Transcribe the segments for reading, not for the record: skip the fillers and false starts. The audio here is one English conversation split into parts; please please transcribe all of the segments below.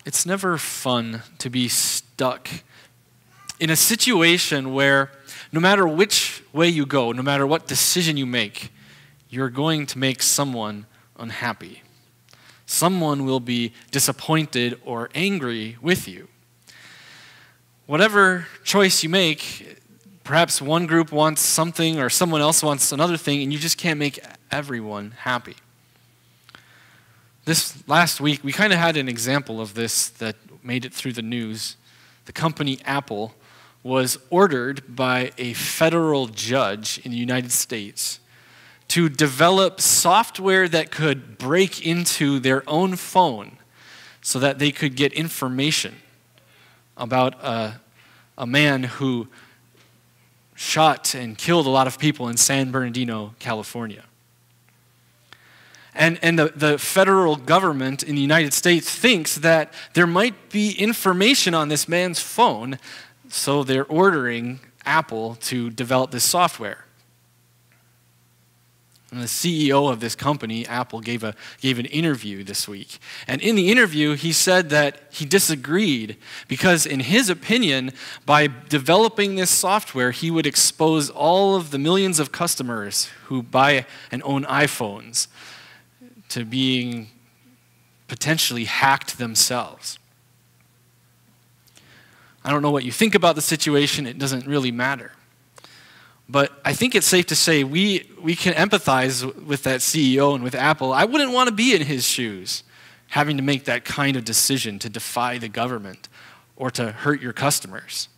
It's never fun to be stuck in a situation where no matter which way you go, no matter what decision you make, you're going to make someone unhappy. Someone will be disappointed or angry with you. Whatever choice you make, perhaps one group wants something or someone else wants another thing, and you just can't make everyone happy. This last week, we kind of had an example of this that made it through the news. The company Apple was ordered by a federal judge in the United States to develop software that could break into their own phone so that they could get information about a man who shot and killed a lot of people in San Bernardino, California. And the federal government in the United States thinks that there might be information on this man's phone, so they're ordering Apple to develop this software. And the CEO of this company, Apple, gave an interview this week. And in the interview, he said that he disagreed because, in his opinion, by developing this software, he would expose all of the millions of customers who buy and own iPhones to being potentially hacked themselves. I don't know what you think about the situation. It doesn't really matter. But I think it's safe to say we can empathize with that CEO and with Apple. I wouldn't want to be in his shoes, having to make that kind of decision to defy the government or to hurt your customers.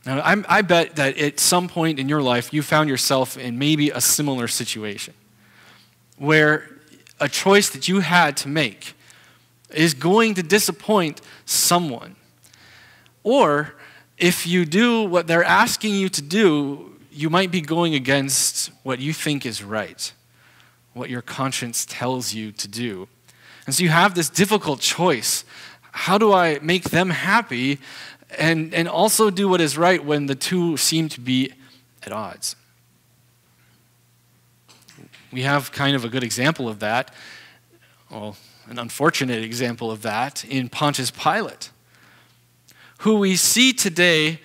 Now, I bet that at some point in your life, you found yourself in maybe a similar situation where a choice that you had to make is going to disappoint someone. Or if you do what they're asking you to do, you might be going against what you think is right, what your conscience tells you to do. And so you have this difficult choice. How do I make them happy and also do what is right when the two seem to be at odds? We have kind of a good example of that, well, an unfortunate example of that in Pontius Pilate, who we see today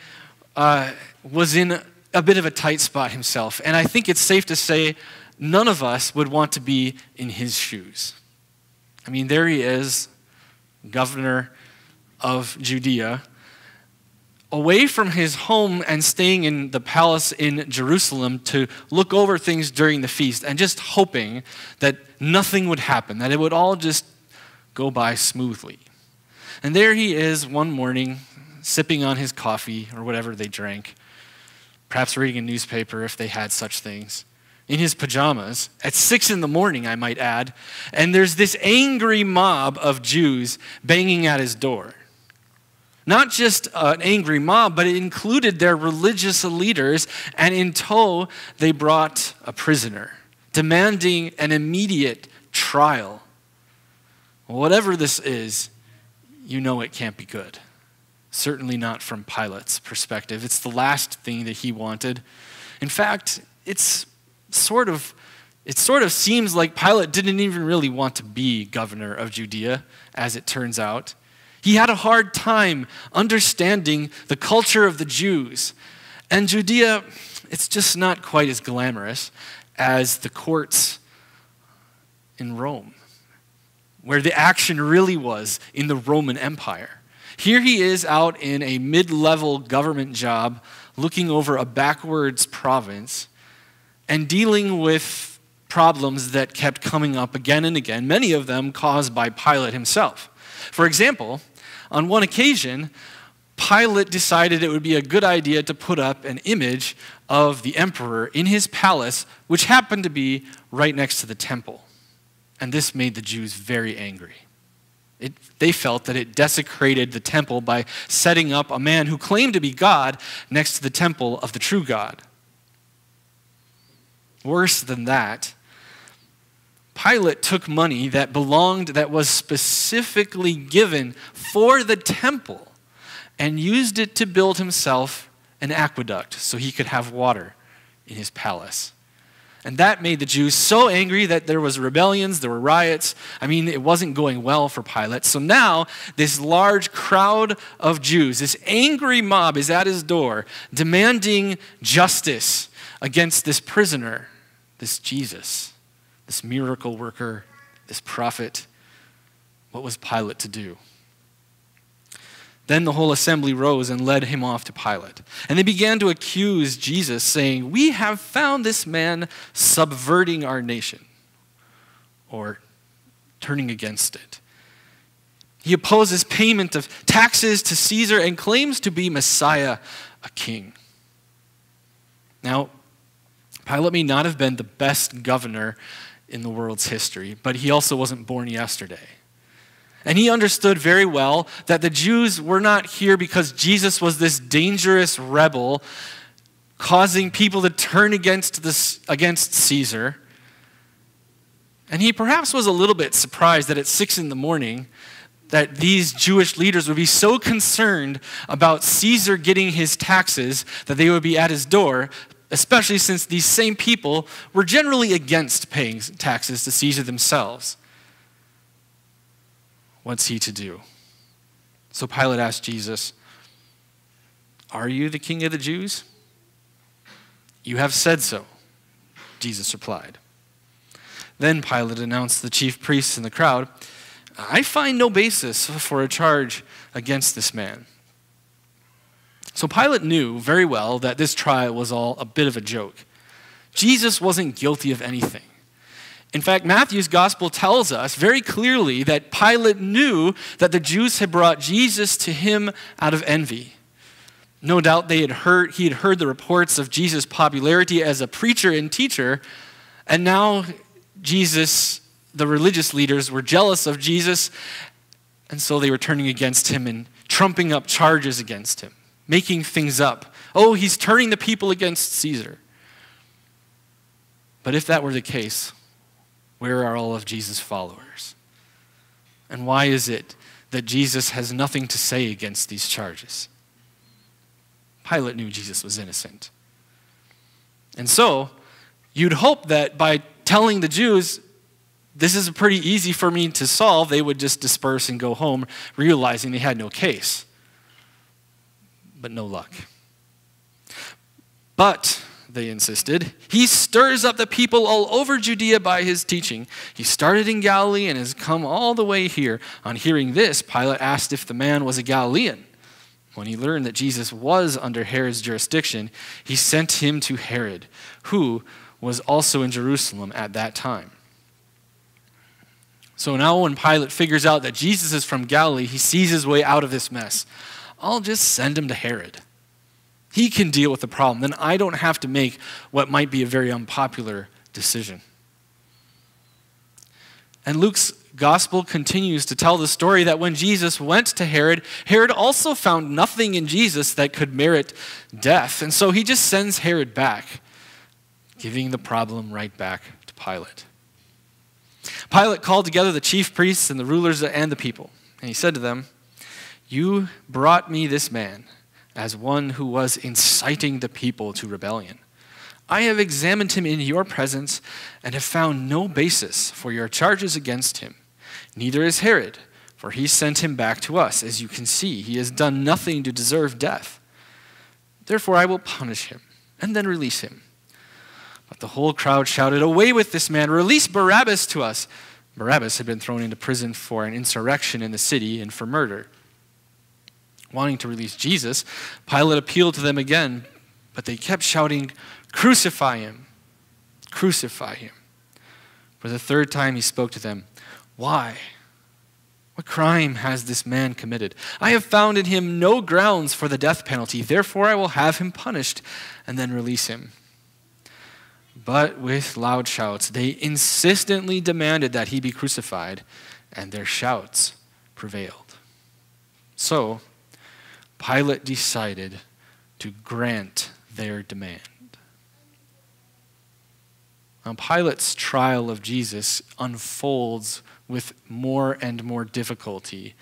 was in a bit of a tight spot himself. And I think it's safe to say none of us would want to be in his shoes. I mean, there he is, governor of Judea, away from his home and staying in the palace in Jerusalem to look over things during the feast and just hoping that nothing would happen, that it would all just go by smoothly. And there he is one morning, sipping on his coffee or whatever they drank, perhaps reading a newspaper if they had such things, in his pajamas, at 6 a.m, I might add, and there's this angry mob of Jews banging at his door. Not just an angry mob, but it included their religious leaders, and in tow, they brought a prisoner, demanding an immediate trial. Whatever this is, you know it can't be good. Certainly not from Pilate's perspective. It's the last thing that he wanted. In fact, it sort of seems like Pilate didn't even really want to be governor of Judea, as it turns out. He had a hard time understanding the culture of the Jews. And Judea, it's just not quite as glamorous as the courts in Rome, where the action really was in the Roman Empire. Here he is out in a mid-level government job, looking over a backwards province and dealing with problems that kept coming up again and again, many of them caused by Pilate himself. For example, on one occasion, Pilate decided it would be a good idea to put up an image of the emperor in his palace, which happened to be right next to the temple. And this made the Jews very angry. They felt that it desecrated the temple by setting up a man who claimed to be God next to the temple of the true God. Worse than that, Pilate took money that was specifically given for the temple and used it to build himself an aqueduct so he could have water in his palace. And that made the Jews so angry that there was rebellions, there were riots. I mean, it wasn't going well for Pilate. So now this large crowd of Jews, this angry mob is at his door demanding justice against this prisoner, this Jesus, this miracle worker, this prophet. What was Pilate to do? Then the whole assembly rose and led him off to Pilate. And they began to accuse Jesus, saying, "We have found this man subverting our nation," or turning against it. He opposes payment of taxes to Caesar and claims to be Messiah, a king. Now, Pilate may not have been the best governor in the world's history, but he also wasn't born yesterday. And he understood very well that the Jews were not here because Jesus was this dangerous rebel causing people to turn against Caesar. And he perhaps was a little bit surprised that at 6 a.m, that these Jewish leaders would be so concerned about Caesar getting his taxes that they would be at his door, especially since these same people were generally against paying taxes to Caesar themselves. What's he to do? So Pilate asked Jesus, "Are you the king of the Jews?" "You have said so," Jesus replied. Then Pilate announced to the chief priests and the crowd, "I find no basis for a charge against this man." So Pilate knew very well that this trial was all a bit of a joke. Jesus wasn't guilty of anything. In fact, Matthew's gospel tells us very clearly that Pilate knew that the Jews had brought Jesus to him out of envy. No doubt he had heard the reports of Jesus' popularity as a preacher and teacher, and now the religious leaders were jealous of Jesus, and so they were turning against him and trumping up charges against him, making things up. Oh, he's turning the people against Caesar. But if that were the case, where are all of Jesus' followers? And why is it that Jesus has nothing to say against these charges? Pilate knew Jesus was innocent. And so, you'd hope that by telling the Jews, this is pretty easy for me to solve, they would just disperse and go home, realizing they had no case. But no luck. But they insisted, he stirs up the people all over Judea by his teaching. He started in Galilee and has come all the way here. On hearing this, Pilate asked if the man was a Galilean. When he learned that Jesus was under Herod's jurisdiction, he sent him to Herod, who was also in Jerusalem at that time. So now when Pilate figures out that Jesus is from Galilee, he sees his way out of this mess. I'll just send him to Herod. He can deal with the problem. Then I don't have to make what might be a very unpopular decision. And Luke's gospel continues to tell the story that when Jesus went to Herod, Herod also found nothing in Jesus that could merit death. And so he just sends Herod back, giving the problem right back to Pilate. Pilate called together the chief priests and the rulers and the people. And he said to them, "You brought me this man as one who was inciting the people to rebellion. I have examined him in your presence and have found no basis for your charges against him. Neither is Herod, for he sent him back to us. As you can see, he has done nothing to deserve death. Therefore I will punish him and then release him." But the whole crowd shouted, "Away with this man! Release Barabbas to us!" Barabbas had been thrown into prison for an insurrection in the city and for murder. Wanting to release Jesus, Pilate appealed to them again, but they kept shouting, "Crucify him! Crucify him!" For the third time he spoke to them, "Why? What crime has this man committed? I have found in him no grounds for the death penalty. Therefore I will have him punished and then release him." But with loud shouts, they insistently demanded that he be crucified, and their shouts prevailed. So Pilate decided to grant their demand. Now, Pilate's trial of Jesus unfolds with more and more difficulty.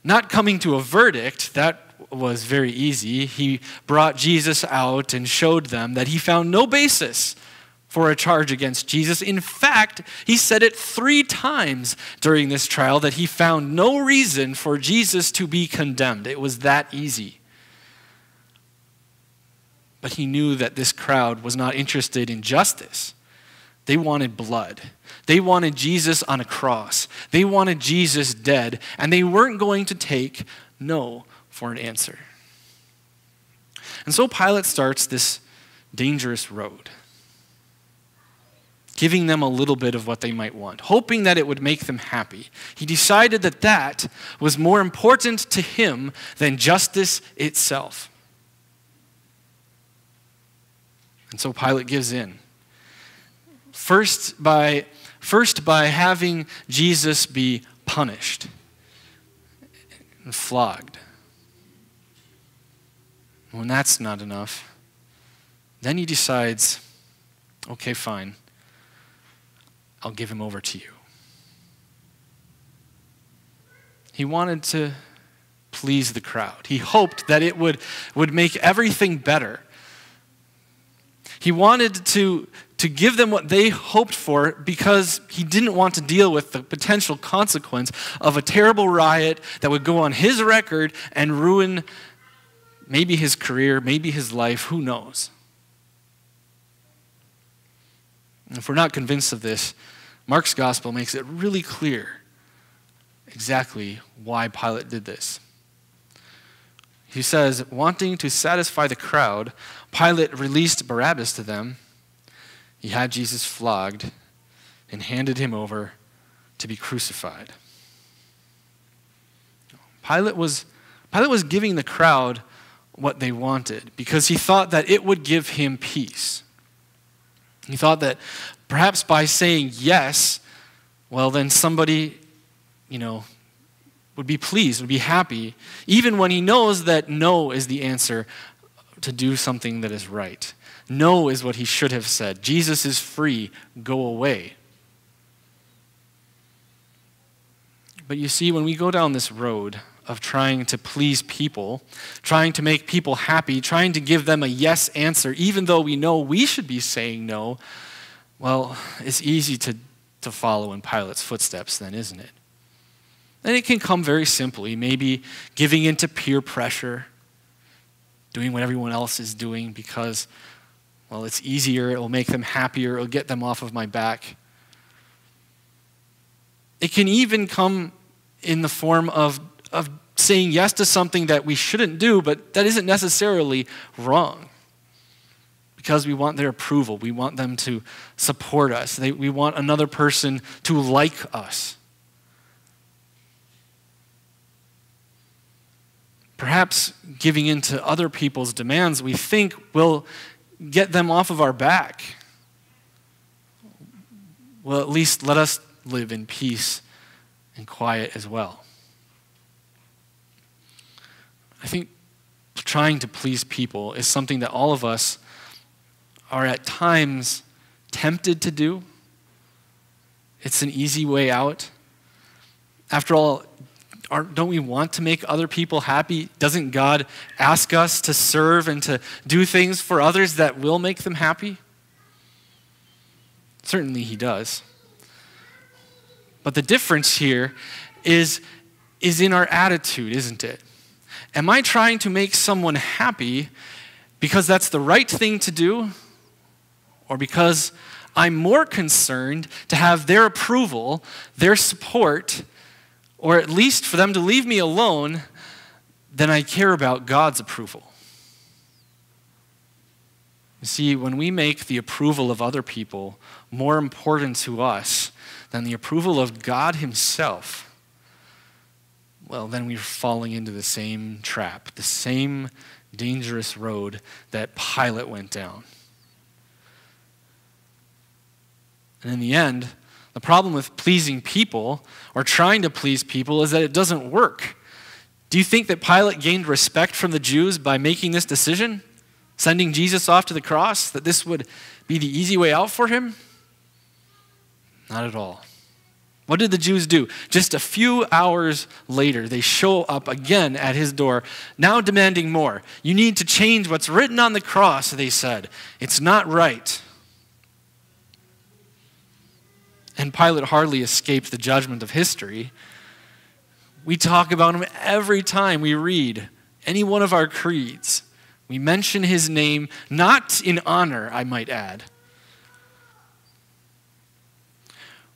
Not coming to a verdict, that was very easy. He brought Jesus out and showed them that he found no basis for a charge against Jesus. In fact, he said it 3 times during this trial that he found no reason for Jesus to be condemned. It was that easy. But he knew that this crowd was not interested in justice. They wanted blood. They wanted Jesus on a cross. They wanted Jesus dead, and they weren't going to take no for an answer. And so Pilate starts this dangerous road, giving them a little bit of what they might want, hoping that it would make them happy. He decided that that was more important to him than justice itself. And so Pilate gives in. First by having Jesus be punished and flogged. When that's not enough, then he decides, okay, fine, I'll give him over to you. He wanted to please the crowd. He hoped that it would make everything better. He wanted to give them what they hoped for because he didn't want to deal with the potential consequence of a terrible riot that would go on his record and ruin maybe his career, maybe his life, who knows. And if we're not convinced of this, Mark's gospel makes it really clear exactly why Pilate did this. He says, wanting to satisfy the crowd, Pilate released Barabbas to them. He had Jesus flogged and handed him over to be crucified. Pilate was giving the crowd what they wanted because he thought that it would give him peace. He thought that perhaps by saying yes, well, then somebody, would be pleased, would be happy, even when he knows that no is the answer to do something that is right. No is what he should have said. Jesus is free, go away. But you see, when we go down this road of trying to please people, trying to make people happy, trying to give them a yes answer, even though we know we should be saying no, well, it's easy to follow in Pilate's footsteps then, isn't it? And it can come very simply, maybe giving into peer pressure, doing what everyone else is doing because, well, it's easier, it will make them happier, it will get them off of my back. It can even come in the form of saying yes to something that we shouldn't do, but that isn't necessarily wrong. Because we want their approval. We want them to support us. We want another person to like us. Perhaps giving in to other people's demands we think will get them off of our back. Well, at least let us live in peace and quiet as well. I think trying to please people is something that all of us are at times tempted to do. It's an easy way out. After all, don't we want to make other people happy? Doesn't God ask us to serve and to do things for others that will make them happy? Certainly he does. But the difference here is in our attitude, isn't it? Am I trying to make someone happy because that's the right thing to do? Or because I'm more concerned to have their approval, their support, or at least for them to leave me alone, than I care about God's approval? You see, when we make the approval of other people more important to us than the approval of God himself, well, then we're falling into the same trap, the same dangerous road that Pilate went down. And in the end, the problem with pleasing people or trying to please people is that it doesn't work. Do you think that Pilate gained respect from the Jews by making this decision, sending Jesus off to the cross, that this would be the easy way out for him? Not at all. What did the Jews do? Just a few hours later, they show up again at his door, now demanding more. You need to change what's written on the cross, they said. It's not right. And Pilate hardly escaped the judgment of history. We talk about him every time we read any one of our creeds. We mention his name, not in honor, I might add.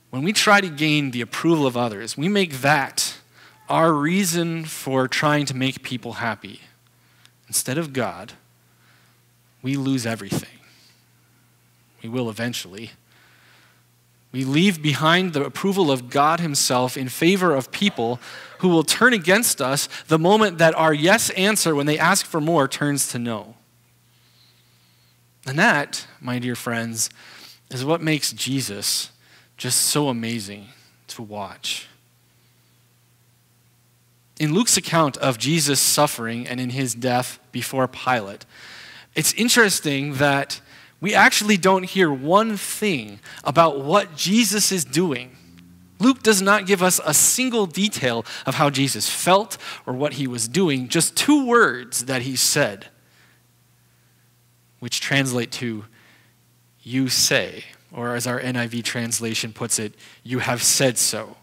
When we try to gain the approval of others, we make that our reason for trying to make people happy. Instead of God, we lose everything. We will eventually. We leave behind the approval of God himself in favor of people who will turn against us the moment that our yes answer when they ask for more turns to no. And that, my dear friends, is what makes Jesus just so amazing to watch. In Luke's account of Jesus' suffering and in his death before Pilate, it's interesting that we actually don't hear one thing about what Jesus is doing. Luke does not give us a single detail of how Jesus felt or what he was doing, just 2 words that he said, which translate to, "You say," or as our NIV translation puts it, "You have said so."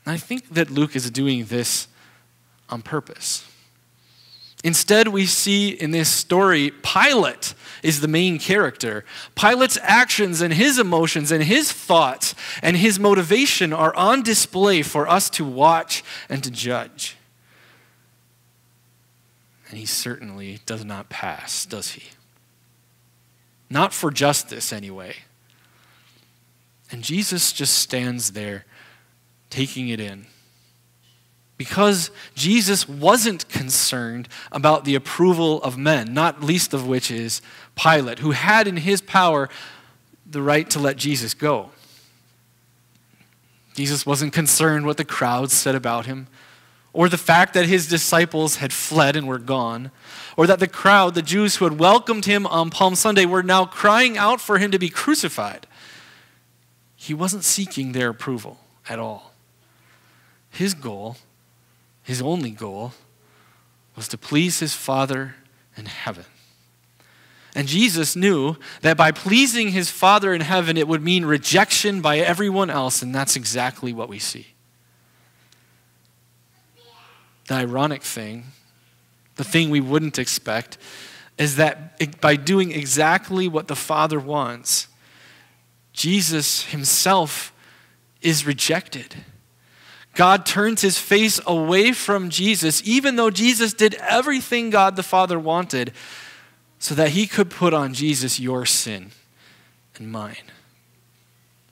And I think that Luke is doing this on purpose. Instead, we see in this story, Pilate is the main character. Pilate's actions and his emotions and his thoughts and his motivation are on display for us to watch and to judge. And he certainly does not pass, does he? Not for justice, anyway. And Jesus just stands there, taking it in. Because Jesus wasn't concerned about the approval of men, not least of which is Pilate, who had in his power the right to let Jesus go. Jesus wasn't concerned what the crowds said about him, or the fact that his disciples had fled and were gone, or that the crowd, the Jews who had welcomed him on Palm Sunday, were now crying out for him to be crucified. He wasn't seeking their approval at all. His goal, his only goal, was to please his Father in heaven. And Jesus knew that by pleasing his Father in heaven, it would mean rejection by everyone else, and that's exactly what we see. The ironic thing, the thing we wouldn't expect, is that by doing exactly what the Father wants, Jesus himself is rejected. God turns his face away from Jesus, even though Jesus did everything God the Father wanted, so that he could put on Jesus your sin and mine.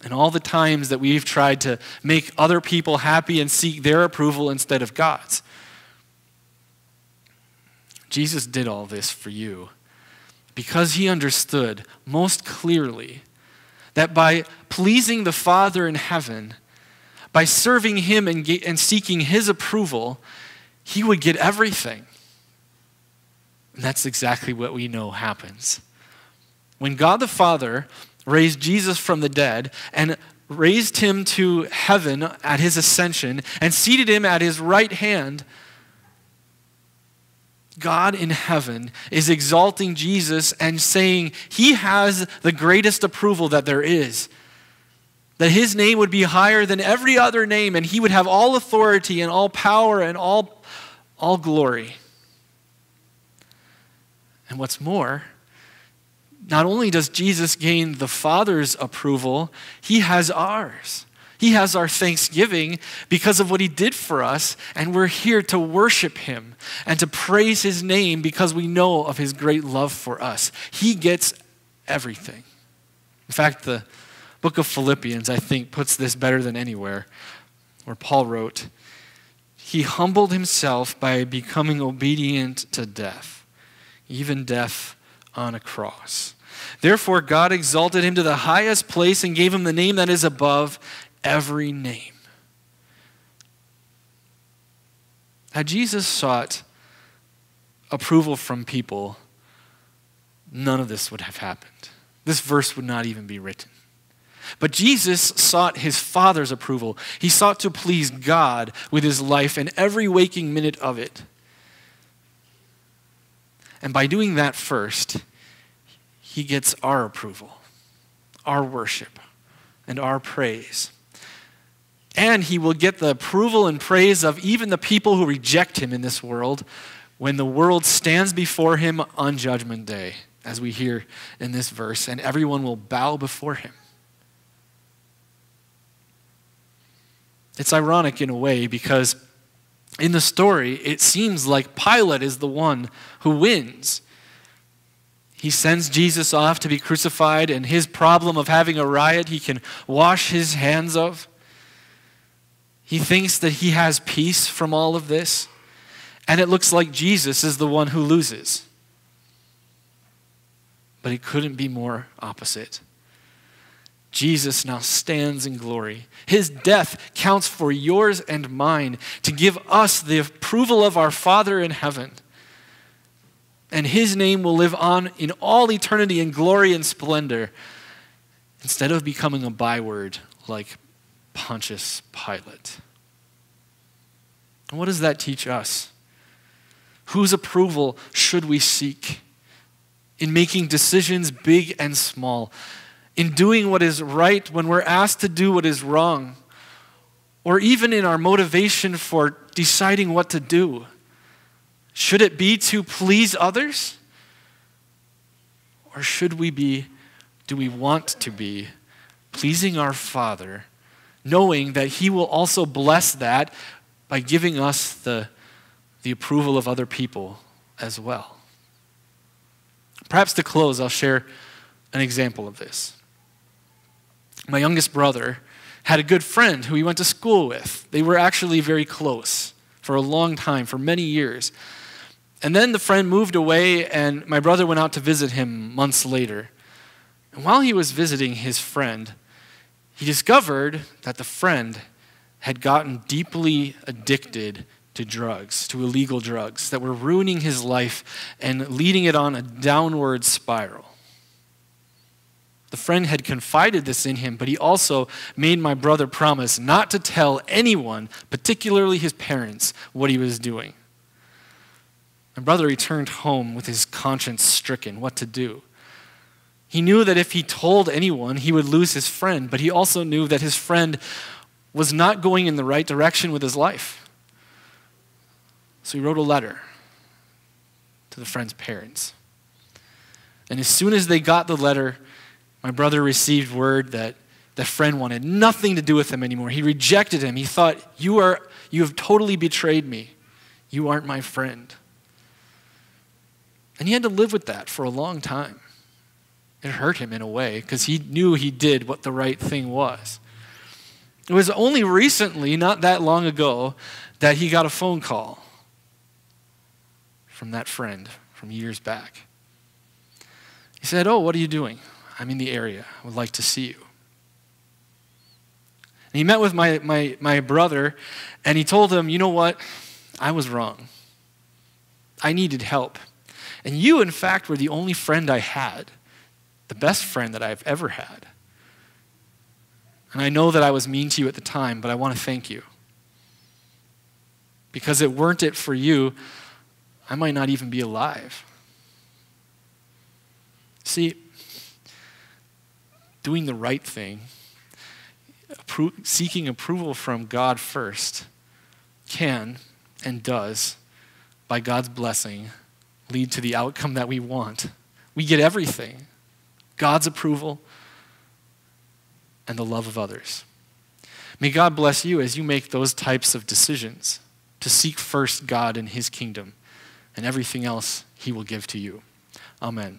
And all the times that we've tried to make other people happy and seek their approval instead of God's. Jesus did all this for you because he understood most clearly that by pleasing the Father in heaven, by serving him and seeking his approval, he would get everything. And that's exactly what we know happens. When God the Father raised Jesus from the dead and raised him to heaven at his ascension and seated him at his right hand, God in heaven is exalting Jesus and saying he has the greatest approval that there is. That his name would be higher than every other name, and he would have all authority and all power and all glory. And what's more, not only does Jesus gain the Father's approval, he has ours. He has our thanksgiving because of what he did for us, and we're here to worship him and to praise his name because we know of his great love for us. He gets everything. In fact, the book of Philippians, I think, puts this better than anywhere, where Paul wrote, "He humbled himself by becoming obedient to death, even death on a cross. Therefore, God exalted him to the highest place and gave him the name that is above every name." Had Jesus sought approval from people, none of this would have happened. This verse would not even be written. But Jesus sought his Father's approval. He sought to please God with his life and every waking minute of it. And by doing that first, he gets our approval, our worship. and our praise. And he will get the approval and praise of even the people who reject him in this world when the world stands before him on Judgment Day, as we hear in this verse, and everyone will bow before him. It's ironic in a way because in the story, it seems like Pilate is the one who wins. He sends Jesus off to be crucified, and his problem of having a riot he can wash his hands of. He thinks that he has peace from all of this, and it looks like Jesus is the one who loses. But it couldn't be more opposite. Jesus now stands in glory. His death counts for yours and mine to give us the approval of our Father in heaven. And his name will live on in all eternity in glory and splendor instead of becoming a byword like Pontius Pilate. And what does that teach us? Whose approval should we seek in making decisions big and small? In doing what is right when we're asked to do what is wrong, or even in our motivation for deciding what to do? Should it be to please others? Or do we want to be pleasing our Father, knowing that he will also bless that by giving us the approval of other people as well? Perhaps to close, I'll share an example of this. My youngest brother had a good friend who he went to school with. They were actually very close for a long time, for many years. And then the friend moved away, and my brother went out to visit him months later. And while he was visiting his friend, he discovered that the friend had gotten deeply addicted to drugs, to illegal drugs, that were ruining his life and leading it on a downward spiral. The friend had confided this in him, but he also made my brother promise not to tell anyone, particularly his parents, what he was doing. My brother returned home with his conscience stricken, what to do. He knew that if he told anyone, he would lose his friend, but he also knew that his friend was not going in the right direction with his life. So he wrote a letter to the friend's parents. And as soon as they got the letter, my brother received word that the friend wanted nothing to do with him anymore. He rejected him. He thought, you have totally betrayed me. You aren't my friend. And he had to live with that for a long time. It hurt him in a way because he knew he did what the right thing was. It was only recently, not that long ago, that he got a phone call from that friend from years back. He said, "Oh, what are you doing? I'm in the area. I would like to see you." And he met with my brother, and he told him, "You know what? I was wrong. I needed help. And you, in fact, were the only friend I had, the best friend that I've ever had. And I know that I was mean to you at the time, but I want to thank you. Because it weren't it for you, I might not even be alive." See, doing the right thing, seeking approval from God first, can and does, by God's blessing, lead to the outcome that we want. We get everything: God's approval and the love of others. May God bless you as you make those types of decisions to seek first God and his kingdom, and everything else he will give to you. Amen.